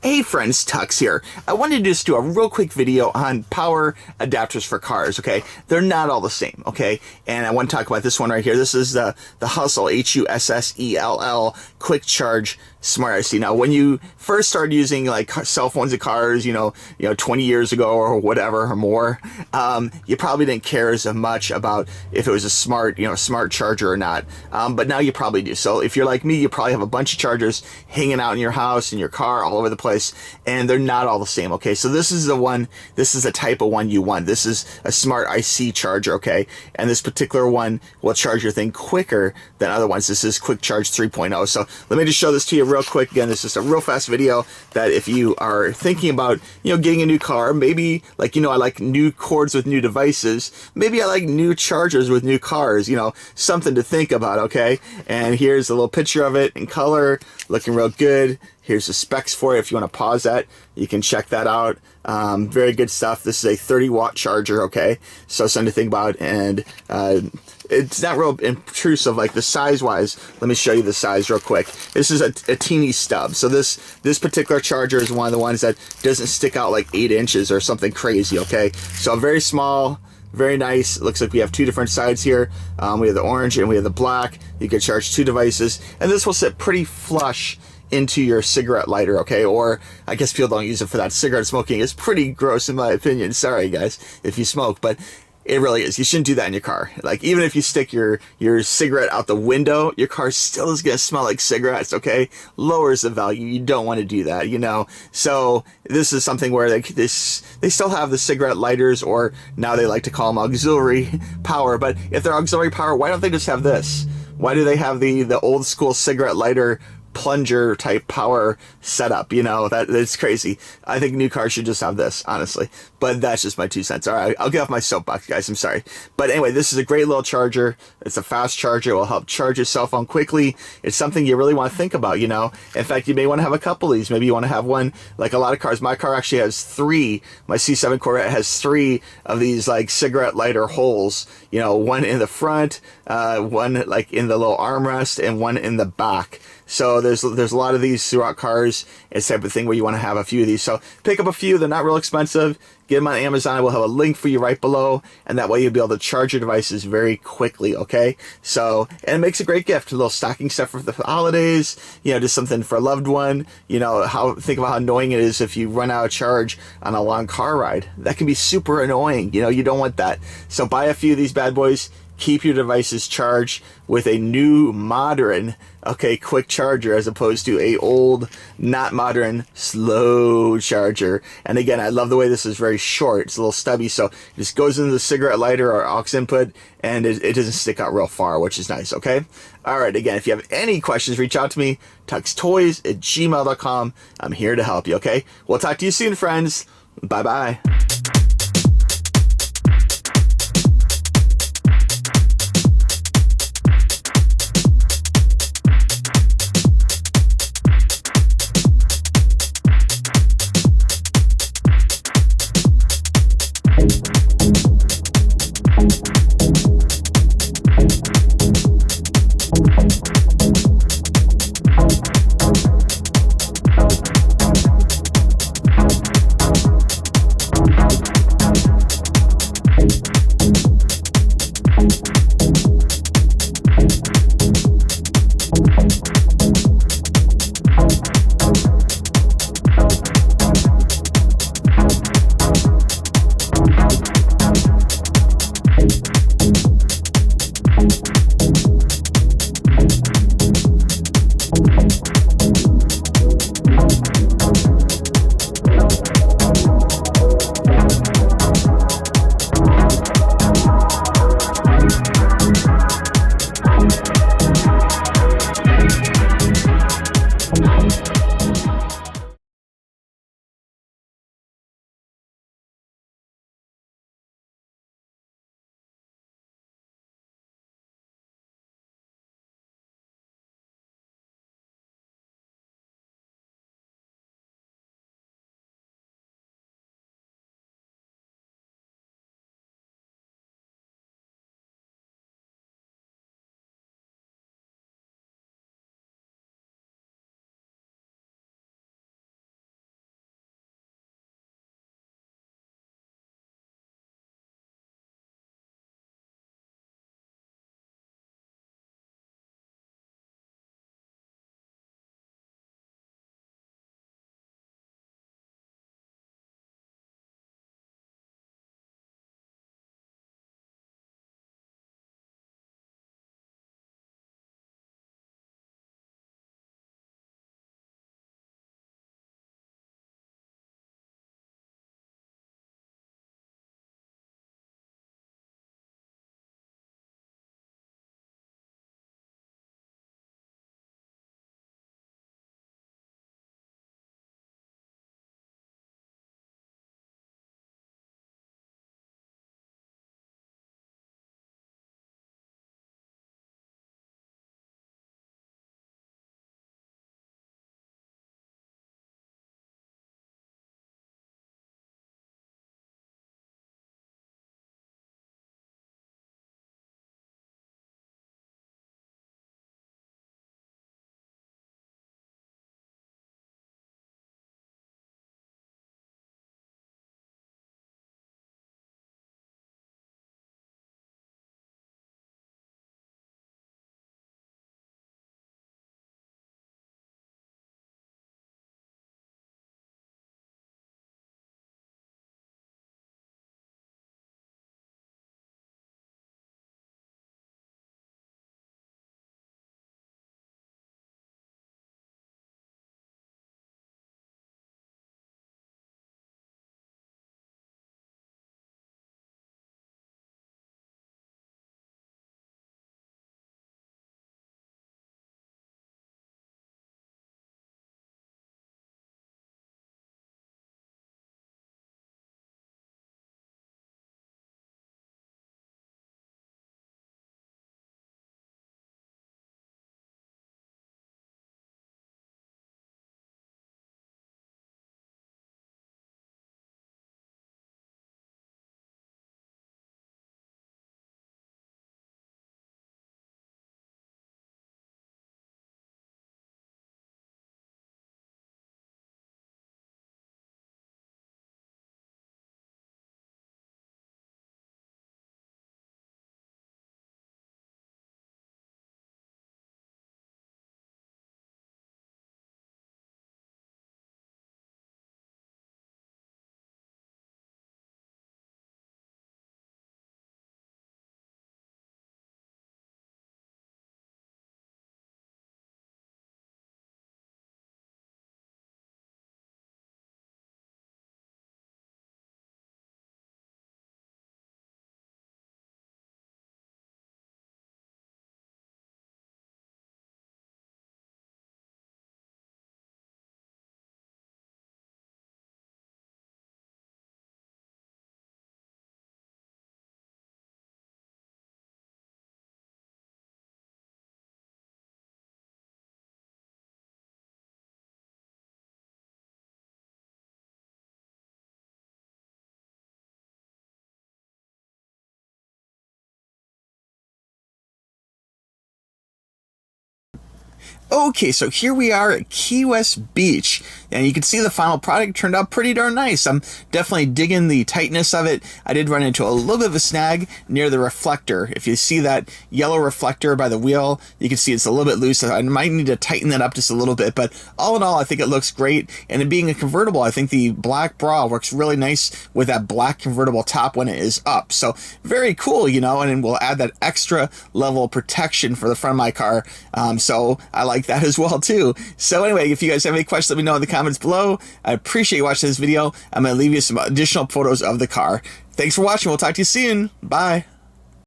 Hey friends, Tux here. I wanted to just do a real quick video on power adapters for cars, okay? They're not all the same, okay? And I want to talk about this one right here. This is the Hussell, Hussell, quick charge smart IC. Now, when you first started using like cell phones in cars, you know, 20 years ago or whatever or more, you probably didn't care as much about if it was a smart charger or not. But now you probably do. So if you're like me, you probably have a bunch of chargers hanging out in your house, in your car, all over the place, and they're not all the same, okay? So this is the type of one you want. This is a smart IC charger, okay? And this particular one will charge your thing quicker than other ones. This is Quick Charge 3.0. So let me just show this to you real quick. Again, this is a real fast video that if you are thinking about, getting a new car, maybe like, I like new cords with new devices. Maybe I like new chargers with new cars, something to think about, okay? And here's a little picture of it in color, looking real good. Here's the specs for it. If you want to pause that, you can check that out. Very good stuff. This is a 30-watt charger, okay? So something to think about. And it's not real intrusive, like the size-wise. Let me show you the size real quick. This is a teeny stub. So this particular charger is one of the ones that doesn't stick out like 8 inches or something crazy, okay? So very small. Very nice. It looks like we have two different sides here. We have the orange and we have the black. You can charge 2 devices. And this will sit pretty flush into your cigarette lighter, okay? Or I guess people don't use it for that. Cigarette smoking is pretty gross in my opinion. Sorry guys if you smoke, but it really is. You shouldn't do that in your car. Like even if you stick your cigarette out the window, your car still is gonna smell like cigarettes, okay? Lowers the value. You don't want to do that, So this is something where they still have the cigarette lighters, or now they like to call them auxiliary power. But if they're auxiliary power, why don't they just have this? Why do they have the old school cigarette lighter plunger type power setup? That's crazy. I think new cars should just have this, honestly, but that's just my 2 cents. All right, I'll get off my soapbox, guys. I'm sorry, but anyway, this is a great little charger. It's a fast charger. It will help charge your cell phone quickly. It's something you really want to think about. In fact, you may want to have a couple of these. Maybe you want to have one, like a lot of cars. My car actually has 3. My C7 Corvette has 3 of these like cigarette lighter holes. One in the front, one like in the little armrest, and one in the back. So there's a lot of these throughout cars. It's the type of thing where you want to have a few of these. So pick up a few. They're not real expensive. Get them on Amazon. I will have a link for you right below, and that way you'll be able to charge your devices very quickly, okay? So, and it makes a great gift. A little stocking stuff for the holidays, just something for a loved one. Think about how annoying it is if you run out of charge on a long car ride. That can be super annoying. You don't want that. So buy a few of these bad boys. Keep your devices charged with a new modern, quick charger, as opposed to a old, not modern, slow charger. And again, I love the way this is very short. It's a little stubby, so it just goes into the cigarette lighter or aux input, and it doesn't stick out real far, which is nice, okay? All right, again, if you have any questions, reach out to me, tuxtoys@gmail.com. I'm here to help you, okay? We'll talk to you soon, friends. Bye-bye. Okay, so here we are at Key West Beach, and you can see the final product turned out pretty darn nice. I'm definitely digging the tightness of it. I did run into a little bit of a snag near the reflector. If you see that yellow reflector by the wheel, you can see it's a little bit loose. I might need to tighten that up just a little bit, but all in all, I think it looks great. And it being a convertible, I think the black bra works really nice with that black convertible top when it is up. So very cool, you know, and we'll add that extra level of protection for the front of my car. So I like that as well too. So anyway, if you guys have any questions, let me know in the comments below. I appreciate you watching this video. I'm going to leave you some additional photos of the car. Thanks for watching. We'll talk to you soon. Bye.